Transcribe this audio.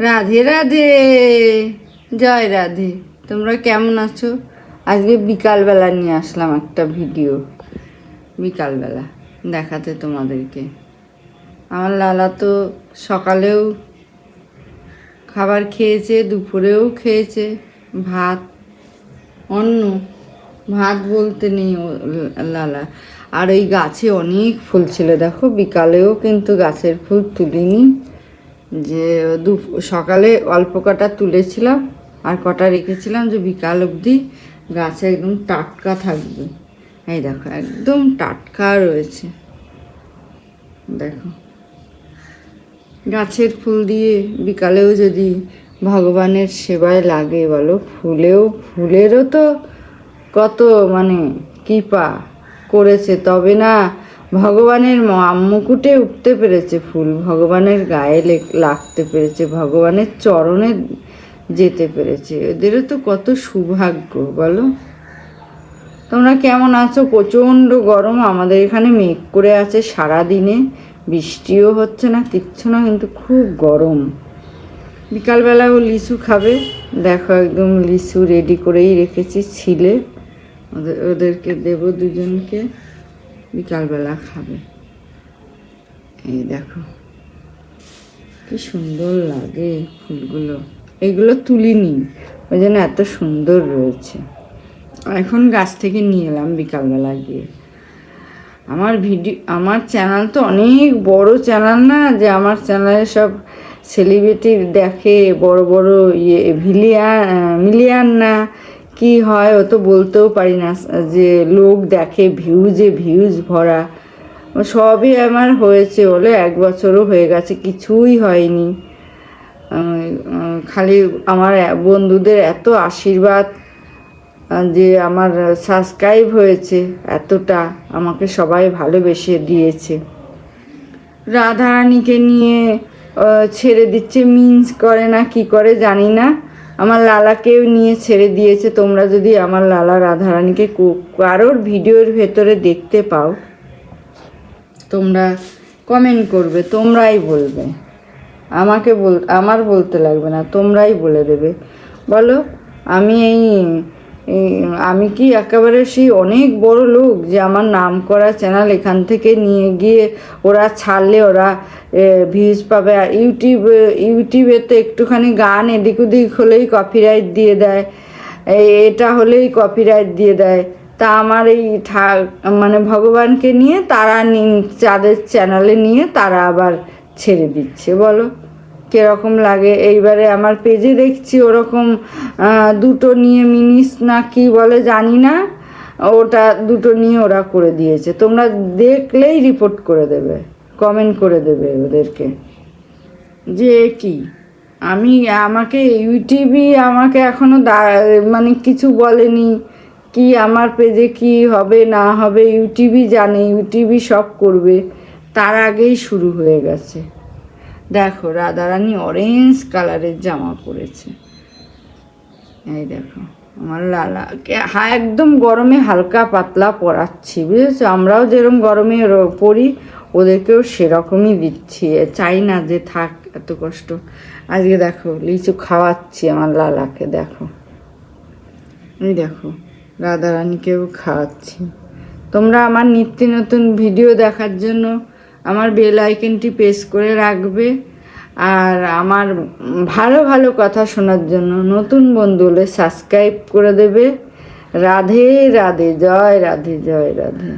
রাধে রাধে, জয় রাধে। তোমরা কেমন আছো? আজকে বিকালবেলা নিয়ে আসলাম একটা ভিডিও, বিকালবেলা দেখাতে তোমাদেরকে। আমার লালা তো সকালেও খাবার খেয়েছে, দুপুরেও খেয়েছে ভাত, অন্য ভাত বলতে নেই লালা। আর ওই গাছে অনেক ফুল ছিল, দেখো বিকালেও কিন্তু গাছের ফুল তুলিনি, যে সকালে অল্প কটা তুলেছিলাম আর কটা রেখেছিলাম যে বিকাল অবধি গাছে একদম টাটকা থাকবে। এই দেখো একদম টাটকা রয়েছে, দেখো গাছের ফুল দিয়ে বিকালেও যদি ভগবানের সেবায় লাগে বলো, ফুলেরও তো কত মানে কৃপা করেছে, তবে না ভগবানের মুকুটে উঠতে পেরেছে ফুল, ভগবানের গায়ে লাগতে পেরেছে, ভগবানের চরণে যেতে পেরেছে। এদেরও তো কত সৌভাগ্য বলো। তোমরা কেমন আছো? প্রচণ্ড গরম, আমাদের এখানে মেঘ করে আছে সারাদিনে, বৃষ্টিও হচ্ছে না, কিচ্ছু না, কিন্তু খুব গরম। বিকালবেলাও লিচু খাবে, দেখো একদম লিচু রেডি করেই রেখেছি ছিলে, ওদেরকে দেব, দুজনকে বিকালবেলা খাবে। এই দেখো কি সুন্দর লাগে ফুলগুলো, এগুলো তুলিনি ওই জন্য এত সুন্দর রয়েছে। এখন গাছ থেকে নিয়ে এলাম বিকালবেলা গিয়ে। আমার চ্যানেল তো অনেক বড় চ্যানেল না, যে আমার চ্যানেলে সব সেলিব্রিটি দেখে, বড় বড় মিলিয়ন না কি হয় ও তো বলতেও পারি না, যে লোক দেখে, ভিউজ ভরা, সবই আমার হয়েছে বলে 1 বছরও হয়ে গেছে, কিছুই হয়নি। খালি আমার বন্ধুদের এত আশীর্বাদ, যে আমার সাবস্ক্রাইব হয়েছে এতটা, আমাকে সবাই ভালোবেসে দিয়েছে। রাধারানীকে নিয়ে ছেড়ে দিচ্ছে, মিন্স করে না কি করে জানি না, আমার লালাকেও নিয়ে ছেড়ে দিয়েছে। তোমরা যদি আমার লালা রাধারানীকে কারোর ভিডিওর ভেতরে দেখতে পাও, তোমরা কমেন্ট করবে, তোমরাই বলবে, আমার বলতে লাগবে না, তোমরাই বলে দেবে। বলো আমি কি একেবারে সেই অনেক বড় লোক যে আমার নাম করা চ্যানেল এখান থেকে নিয়ে গিয়ে ওরা ছাড়লে ওরা ভিউজ পাবে? আর ইউটিউবে তো একটুখানি গান এদিক ওদিক হলেই কপিরাইট দিয়ে দেয়, এটা হলেই কপিরাইট দিয়ে দেয়। তা আমার এই মানে ভগবানকে নিয়ে তারা যাদের চ্যানেলে নিয়ে তারা আবার ছেড়ে দিচ্ছে, বলো কীরকম লাগে? এইবারে আমার পেজে দেখছি ওরকম দুটো নিয়ে মিনিস না কি বলে জানি না, ওটা দুটো নিয়ে ওরা করে দিয়েছে। তোমরা দেখলেই রিপোর্ট করে দেবে, কমেন্ট করে দেবে ওদেরকে, যে কি আমাকে ইউটিউবই আমাকে এখনও মানে কিছু বলেনি, কি আমার পেজে কি হবে না হবে ইউটিউবই জানে, ইউটিউবই সব করবে, তার আগেই শুরু হয়ে গেছে। দেখো রাধারানী অরেঞ্জ কালারের জামা পরেছে, এই দেখো আমার লালাকে একদম গরমে হালকা পাতলা পরাচ্ছি, বুঝেছো? আমরাও যেরকম গরমে পরি ওদেরকেও সেরকমই দিচ্ছি, চাই না যে থাক এত কষ্ট। আজকে দেখো লিচু খাওয়াচ্ছি আমার লালাকে, দেখো এই দেখো রাধারানীকেও খাওয়াচ্ছি। তোমরা আমার নিত্য নতুন ভিডিও দেখার জন্য আমার বেল আইকনটি প্রেস করে রাখবে, আর আমার ভালো ভালো কথা শোনার জন্য নতুন বন্ধু হলে সাবস্ক্রাইব করে দেবে। রাধে রাধে, জয় রাধে, জয় রাধে।